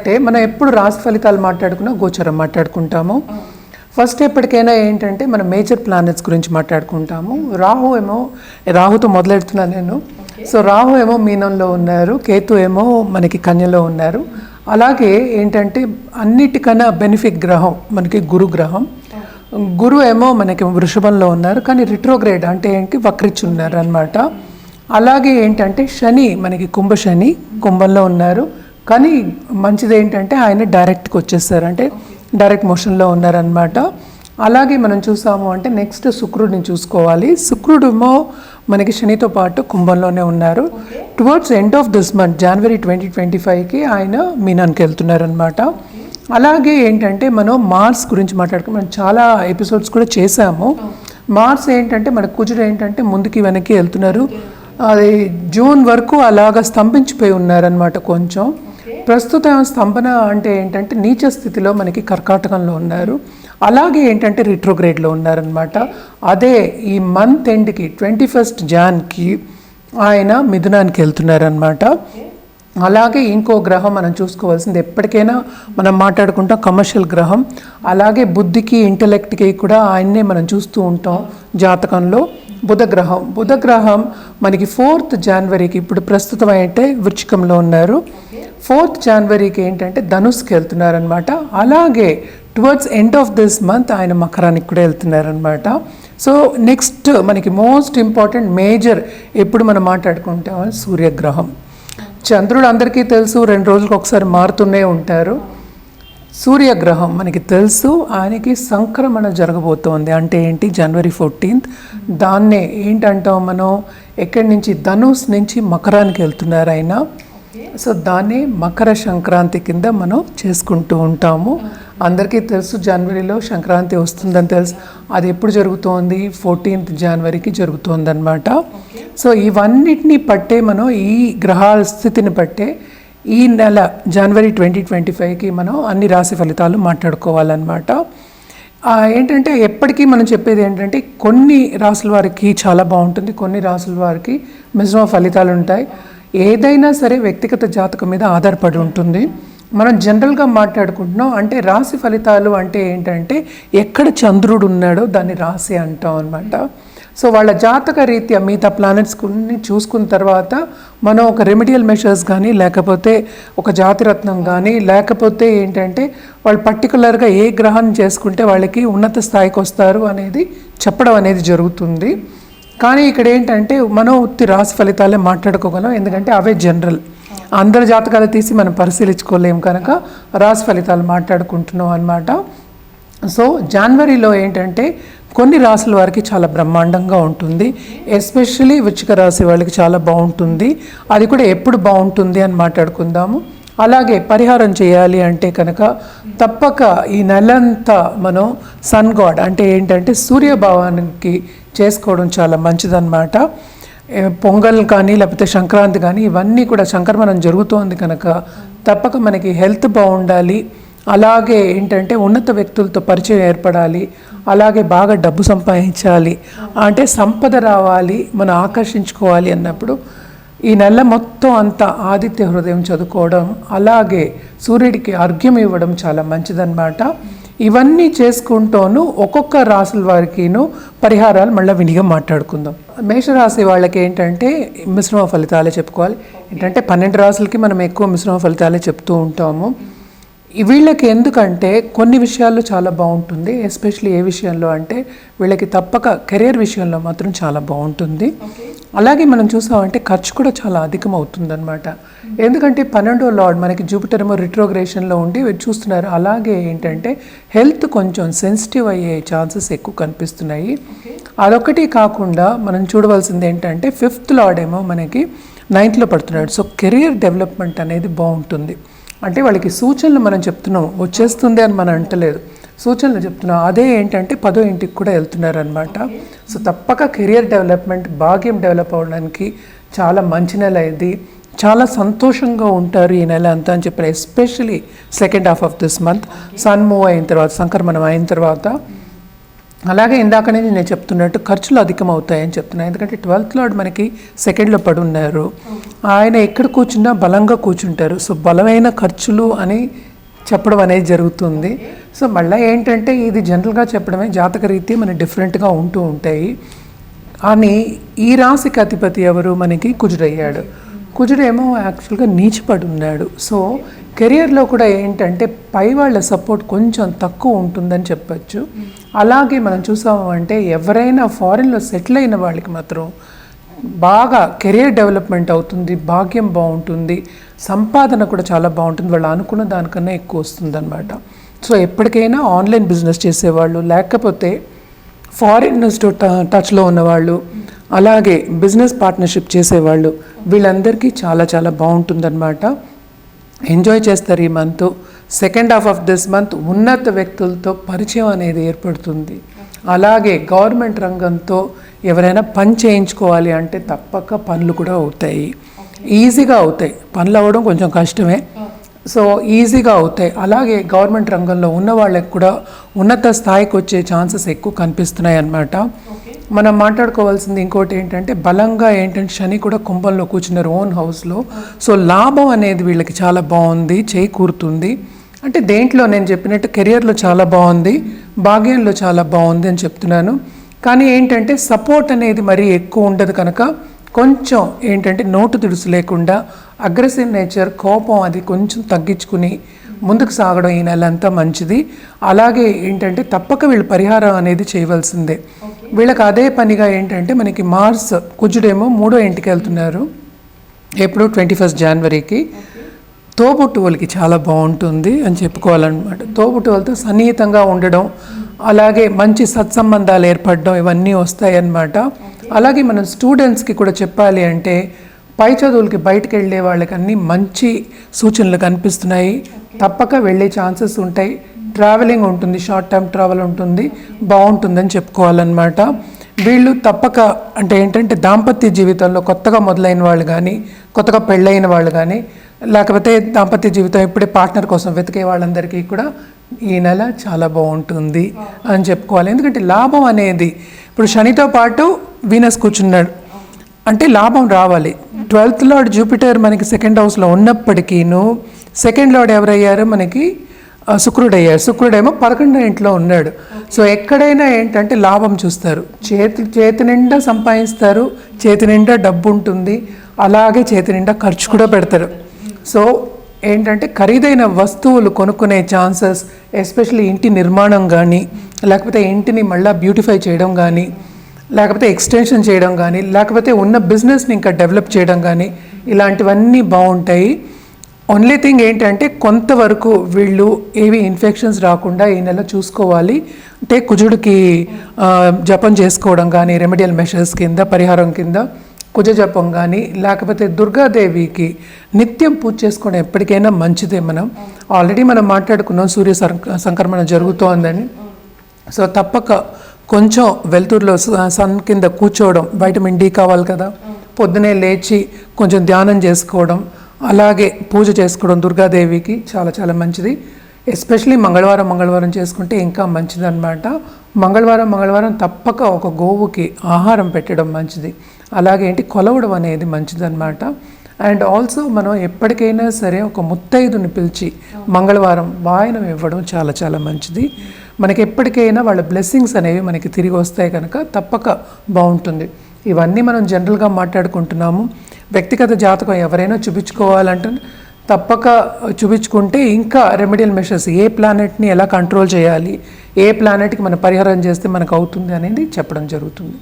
అంటే మనం ఎప్పుడు రాశి ఫలితాలు మాట్లాడుకున్నా గోచరం మాట్లాడుకుంటాము. ఫస్ట్ ఎప్పటికైనా ఏంటంటే మనం మేజర్ ప్లానెట్స్ గురించి మాట్లాడుకుంటాము. రాహుతో మొదలెడుతున్నాను నేను. సో రాహు ఏమో మీనంలో ఉన్నారు, కేతు ఏమో మనకి కన్యలో ఉన్నారు. అలాగే ఏంటంటే అన్నిటికన్నా బెనిఫిట్ గ్రహం మనకి గురు గ్రహం. గురు ఏమో మనకి వృషభంలో ఉన్నారు, కానీ రిట్రోగ్రేడ్ అంటే ఏంటి వక్రించి ఉన్నారు అనమాట. అలాగే ఏంటంటే శని మనకి శని కుంభంలో ఉన్నారు, కానీ మంచిది ఏంటంటే ఆయన డైరెక్ట్కి వచ్చేస్తారు, అంటే డైరెక్ట్ మోషన్లో ఉన్నారనమాట. అలాగే మనం చూసాము అంటే నెక్స్ట్ శుక్రుడిని చూసుకోవాలి. శుక్రుడేమో మనకి శనితో పాటు కుంభంలోనే ఉన్నారు. Towards end of this month జనవరి 2025కి ఆయన మీనానికి వెళ్తున్నారనమాట. అలాగే ఏంటంటే మనం మార్స్ గురించి మనం చాలా ఎపిసోడ్స్ కూడా చేసాము. మార్స్ ఏంటంటే మన కుజుడు ఏంటంటే ముందుకి వెనక్కి వెళ్తున్నారు. అది జూన్ వరకు అలాగా స్తంభించిపోయి ఉన్నారనమాట. కొంచెం ప్రస్తుతం స్తంభన అంటే ఏంటంటే నీచ స్థితిలో మనకి కర్కాటకంలో ఉన్నారు. అలాగే ఏంటంటే రిట్రోగ్రేడ్లో ఉన్నారనమాట. అదే ఈ మంత్ ఎండ్కి 21st జాన్కి ఆయన మిథునానికి వెళ్తున్నారనమాట. అలాగే ఇంకో గ్రహం మనం చూసుకోవాల్సింది, ఎప్పటికైనా మనం మాట్లాడుకుంటాం కమర్షియల్ గ్రహం. అలాగే బుద్ధికి ఇంటలెక్ట్కి కూడా ఆయన్నే మనం చూస్తూ ఉంటాం జాతకంలో. బుధ గ్రహం మనకి 4th జనవరికి ఇప్పుడు ప్రస్తుతం అయితే వృచ్చికంలో ఉన్నారు. 4th జనవరికి ఏంటంటే ధనుస్కి వెళ్తున్నారనమాట. అలాగే towards end of this month ఆయన మకరానికి కూడా వెళ్తున్నారనమాట. సో నెక్స్ట్ మనకి మోస్ట్ ఇంపార్టెంట్ మేజర్ ఎప్పుడు మనం మాట్లాడుకుంటాం సూర్యగ్రహం. చంద్రుడు అందరికీ తెలుసు 2 రోజులకు ఒకసారి మారుతూనే ఉంటారు. సూర్యగ్రహం మనకి తెలుసు ఆయనకి సంక్రమణ జరగబోతోంది. అంటే ఏంటి, జనవరి 14th. దాన్నే ఏంటంటాం మనం, ఎక్కడి నుంచి ధనుస్ నుంచి మకరానికి వెళ్తున్నారు ఆయన. సో దాన్ని మకర సంక్రాంతి కింద మనం చేసుకుంటూ ఉంటాము. అందరికీ తెలుసు జనవరిలో సంక్రాంతి వస్తుందని తెలుసు. అది ఎప్పుడు జరుగుతోంది, 14th జనవరికి జరుగుతోంది అనమాట. సో ఇవన్నిటిని పట్టే మనం ఈ గ్రహాల స్థితిని పట్టే ఈ నెల జనవరి 2025కి మనం అన్ని రాశి ఫలితాలు మాట్లాడుకోవాలన్నమాట. ఏంటంటే ఎప్పటికీ మనం చెప్పేది ఏంటంటే కొన్ని రాసుల వారికి చాలా బాగుంటుంది, కొన్ని రాసుల వారికి మిశ్రమ ఫలితాలు ఉంటాయి. ఏదైనా సరే వ్యక్తిగత జాతకం మీద ఆధారపడి ఉంటుంది. మనం జనరల్గా మాట్లాడుకుంటున్నాం అంటే రాశి ఫలితాలు అంటే ఏంటంటే ఎక్కడ చంద్రుడు ఉన్నాడో దాన్ని రాశి అంటాం అనమాట. సో వాళ్ళ జాతక రీత్యా మిగతా ప్లానెట్స్ కొన్ని చూసుకున్న తర్వాత మనం ఒక రెమెడియల్ మెషర్స్ కానీ, లేకపోతే ఒక జాతిరత్నం కానీ, లేకపోతే ఏంటంటే వాళ్ళు పర్టికులర్గా ఏ గ్రహాన్ని చేసుకుంటే వాళ్ళకి ఉన్నత స్థాయికి వస్తారు అనేది చెప్పడం అనేది జరుగుతుంది. కానీ ఇక్కడ ఏంటంటే మనం ఉత్తి రాశి ఫలితాలే మాట్లాడుకోగలం, ఎందుకంటే అవే జనరల్. అందరి జాతకాలు తీసి మనం పరిశీలించుకోలేము కనుక రాశి ఫలితాలు మాట్లాడుకుంటున్నాం అన్నమాట. సో జనవరిలో ఏంటంటే కొన్ని రాశుల వారికి చాలా బ్రహ్మాండంగా ఉంటుంది. ఎస్పెషలీ వృశ్చిక రాశి వాళ్ళకి చాలా బాగుంటుంది. అది కూడా ఎప్పుడు బాగుంటుంది అని మాట్లాడుకుందాము. అలాగే పరిహారం చేయాలి అంటే కనుక తప్పక ఈ నెలంతా మనం సన్ గాడ్ అంటే ఏంటంటే సూర్యభావానికి చేసుకోవడం చాలా మంచిదన్నమాట. పొంగల్ కానీ లేకపోతే సంక్రాంతి కానీ ఇవన్నీ కూడా సంక్రమణం జరుగుతోంది కనుక తప్పక మనకి హెల్త్ బాగుండాలి. అలాగే ఏంటంటే ఉన్నత వ్యక్తులతో పరిచయం ఏర్పడాలి. అలాగే బాగా డబ్బు సంపాదించాలి, అంటే సంపద రావాలి, మనం ఆకర్షించుకోవాలి అన్నప్పుడు ఈ నెల మొత్తం అంతా ఆదిత్య హృదయం చదువుకోవడం, అలాగే సూర్యుడికి అర్ఘ్యం ఇవ్వడం చాలా మంచిదన్నమాట. ఇవన్నీ చేసుకుంటూను ఒక్కొక్క రాశుల వారికిను పరిహారాలు మళ్ళీ వినిగా మాట్లాడుకుందాం. మేషరాశి వాళ్ళకి ఏంటంటే మిశ్రమ ఫలితాలే చెప్పుకోవాలి. ఏంటంటే 12 రాశులకి మనం ఎక్కువ మిశ్రమ ఫలితాలే చెప్తూ ఉంటాము. వీళ్ళకి ఎందుకంటే కొన్ని విషయాల్లో చాలా బాగుంటుంది. ఎస్పెషల్లీ ఏ విషయంలో అంటే వీళ్ళకి తప్పక కెరీర్ విషయంలో మాత్రం చాలా బాగుంటుంది. అలాగే మనం చూసామంటే ఖర్చు కూడా చాలా అధికం అవుతుంది అనమాట. ఎందుకంటే 12వ లార్డ్ మనకి జూపిటర్ ఏమో రిట్రోగ్రేషన్లో ఉండి చూస్తున్నారు. అలాగే ఏంటంటే హెల్త్ కొంచెం సెన్సిటివ్ అయ్యే ఛాన్సెస్ ఎక్కువ కనిపిస్తున్నాయి. అదొకటి కాకుండా మనం చూడవలసింది ఏంటంటే 5th లార్డ్ ఏమో మనకి 9th లో పడుతున్నాడు. సో కెరీర్ డెవలప్మెంట్ అనేది బాగుంటుంది. అంటే వాళ్ళకి సూచనలు మనం చెప్తున్నాం, వచ్చేస్తుంది అని మనం అంటలేదు, సూచనలు చెప్తున్నాం. అదే ఏంటంటే 10వ ఇంటికి కూడా వెళ్తున్నారనమాట. సో తప్పక కెరియర్ డెవలప్మెంట్, భాగ్యం డెవలప్ అవ్వడానికి చాలా మంచి నెల ఇది. చాలా సంతోషంగా ఉంటారు ఈ నెల అంతా అని చెప్పారు. Especially second half of this month sun move అయిన తర్వాత, సంక్రమణం అయిన తర్వాత అలాగే ఇందాక నుంచి నేను చెప్తున్నట్టు ఖర్చులు అధికమవుతాయని చెప్తున్నాను. ఎందుకంటే 12th లార్డ్ మనకి సెకండ్లో పడి ఉన్నారు. ఆయన ఎక్కడ కూర్చున్నా బలంగా కూర్చుంటారు. సో బలమైన ఖర్చులు అని చెప్పడం అనేది జరుగుతుంది. సో మళ్ళీ ఏంటంటే ఇది జనరల్గా చెప్పడమే, జాతక రీతి మనకి డిఫరెంట్గా ఉంటూ ఉంటాయి. అని ఈ రాశికి అధిపతి ఎవరు మనకి కుజుడయ్యాడు. కుజుడేమో యాక్చువల్గా నీచిపడి ఉన్నాడు. సో కెరియర్లో కూడా ఏంటంటే పై వాళ్ళ సపోర్ట్ కొంచెం తక్కువ ఉంటుందని చెప్పచ్చు. అలాగే మనం చూసాము అంటే ఎవరైనా ఫారిన్లో సెటిల్ అయిన వాళ్ళకి మాత్రం బాగా కెరియర్ డెవలప్మెంట్ అవుతుంది, భాగ్యం బాగుంటుంది, సంపాదన కూడా చాలా బాగుంటుంది, వాళ్ళు అనుకున్న దానికన్నా ఎక్కువ వస్తుంది అనమాట. సో ఎప్పటికైనా ఆన్లైన్ బిజినెస్ చేసేవాళ్ళు, లేకపోతే ఫారినర్స్తో టచ్లో ఉన్నవాళ్ళు, అలాగే బిజినెస్ పార్ట్నర్షిప్ చేసేవాళ్ళు, వీళ్ళందరికీ చాలా చాలా బాగుంటుందన్నమాట. ఎంజాయ్ చేస్తారు ఈ month. Second half of this month ఉన్నత వ్యక్తులతో పరిచయం అనేది ఏర్పడుతుంది. అలాగే గవర్నమెంట్ రంగంతో ఎవరైనా పని చేయించుకోవాలి అంటే తప్పక పనులు కూడా అవుతాయి, ఈజీగా అవుతాయి. పనులు అవ్వడం కొంచెం కష్టమే, సో ఈజీగా అవుతాయి. అలాగే గవర్నమెంట్ రంగంలో ఉన్న వాళ్ళకి కూడా ఉన్నత స్థాయికి వచ్చే ఛాన్సెస్ ఎక్కువ కనిపిస్తున్నాయి అన్నమాట. మనం మాట్లాడుకోవాల్సింది ఇంకోటి ఏంటంటే బలంగా ఏంటంటే శని కూడా కుంభంలో కూర్చున్నారు ఓన్ హౌస్లో. సో లాభం అనేది వీళ్ళకి చాలా బాగుంది, చేకూరుతుంది. అంటే దేంట్లో నేను చెప్పినట్టు కెరియర్లో చాలా బాగుంది, భాగ్యంలో చాలా బాగుంది అని చెప్తున్నాను. కానీ ఏంటంటే సపోర్ట్ అనేది మరీ ఎక్కువ ఉండదు కనుక కొంచెం ఏంటంటే నోటు దుడుసు లేకుండా అగ్రెసివ్ నేచర్, కోపం అది కొంచెం తగ్గించుకుని ముందుకు సాగడం ఈ నెల అంతా మంచిది. అలాగే ఏంటంటే తప్పక వీళ్ళు పరిహారం అనేది చేయవలసిందే. వీళ్ళకి అదే పనిగా ఏంటంటే మనకి మార్స్ కుజుడేమో 3వ ఇంటికి వెళ్తున్నారు ఎప్పుడు 21 జనవరికి. తోబుట్టువులకి చాలా బాగుంటుంది అని చెప్పుకోవాలన్నమాట. తోబుట్టువులతో సన్నిహితంగా ఉండడం, అలాగే మంచి సత్సంబంధాలు ఏర్పడడం, ఇవన్నీ వస్తాయన్నమాట. అలాగే మనం స్టూడెంట్స్కి కూడా చెప్పాలి అంటే పై చదువులకి బయటకు వెళ్ళే వాళ్ళకి అన్నీ మంచి సూచనలు కనిపిస్తున్నాయి. తప్పక వెళ్ళే ఛాన్సెస్ ఉంటాయి. ట్రావెలింగ్ ఉంటుంది, షార్ట్ టర్మ్ ట్రావెల్ ఉంటుంది, బాగుంటుందని చెప్పుకోవాలన్నమాట. వీళ్ళు తప్పక అంటే ఏంటంటే దాంపత్య జీవితంలో కొత్తగా మొదలైన వాళ్ళు కానీ, కొత్తగా పెళ్ళైన వాళ్ళు కానీ, లేకపోతే దాంపత్య జీవితం ఇప్పుడే పార్ట్నర్ కోసం వెతికే వాళ్ళందరికీ కూడా ఈ నెల చాలా బాగుంటుంది అని చెప్పుకోవాలి. ఎందుకంటే లాభం అనేది ఇప్పుడు శనితో పాటు వీనస్ కూర్చున్నాడు అంటే లాభం రావాలి. 12th లార్డ్ జూపిటర్ మనకి సెకండ్ హౌస్లో ఉన్నప్పటికీను సెకండ్ లార్డ్ ఎవరయ్యారు మనకి శుక్రుడయ్యారు. శుక్రుడేమో 11వ ఇంట్లో ఉన్నాడు. సో ఎక్కడైనా ఏంటంటే లాభం చూస్తారు, చేతి నిండా సంపాదిస్తారు, చేతి నిండా డబ్బు ఉంటుంది, అలాగే చేతి నిండా ఖర్చు కూడా పెడతారు. సో ఏంటంటే ఖరీదైన వస్తువులు కొనుక్కునే ఛాన్సెస్, ఎస్పెషల్లీ ఇంటి నిర్మాణం కానీ, లేకపోతే ఇంటిని మళ్ళీ బ్యూటిఫై చేయడం కానీ, లేకపోతే ఎక్స్టెన్షన్ చేయడం కానీ, లేకపోతే ఉన్న బిజినెస్ని ఇంకా డెవలప్ చేయడం కానీ, ఇలాంటివన్నీ బాగుంటాయి. ఓన్లీ థింగ్ ఏంటంటే కొంతవరకు వీళ్ళు ఏవి ఇన్ఫెక్షన్స్ రాకుండా ఈ నెల చూసుకోవాలి. అంటే కుజుడికి జపం చేసుకోవడం కానీ, రెమెడియల్ మెషర్స్ కింద, పరిహారం కింద కుజ జపం కానీ, లేకపోతే దుర్గాదేవికి నిత్యం పూజ చేసుకోవడం ఎప్పటికైనా మంచిదే. మనం ఆల్రెడీ మనం మాట్లాడుకున్నాం సూర్య సంక్రమణ జరుగుతోందని. సో తప్పక కొంచెం వెలుతురులో సన్ కింద కూర్చోవడం, వైటమిన్ డి కావాలి కదా, పొద్దునే లేచి కొంచెం ధ్యానం చేసుకోవడం, అలాగే పూజ చేసుకోవడం దుర్గాదేవికి చాలా చాలా మంచిది. ఎస్పెషలీ మంగళవారం చేసుకుంటే ఇంకా మంచిది అనమాట. మంగళవారం తప్పక ఒక గోవుకి ఆహారం పెట్టడం మంచిది. అలాగే ఏంటి కొలవడం అనేది మంచిది అనమాట. అండ్ ఆల్సో మనం ఎప్పటికైనా సరే ఒక ముత్తైదుని పిలిచి మంగళవారం వాయనం ఇవ్వడం చాలా చాలా మంచిది. మనకి ఎప్పటికైనా వాళ్ళ బ్లెస్సింగ్స్ అనేవి మనకి తిరిగి వస్తాయి కనుక తప్పక బాగుంటుంది. ఇవన్నీ మనం జనరల్గా మాట్లాడుకుంటున్నాము. వ్యక్తిగత జాతకం ఎవరైనా చూపించుకోవాలంటే తప్పక చూపించుకుంటే ఇంకా రెమెడియల్ మెషర్స్, ఏ ప్లానెట్ని ఎలా కంట్రోల్ చేయాలి, ఏ ప్లానెట్కి మనం పరిహారం చేస్తే మనకు అవుతుంది అనేది చెప్పడం జరుగుతుంది.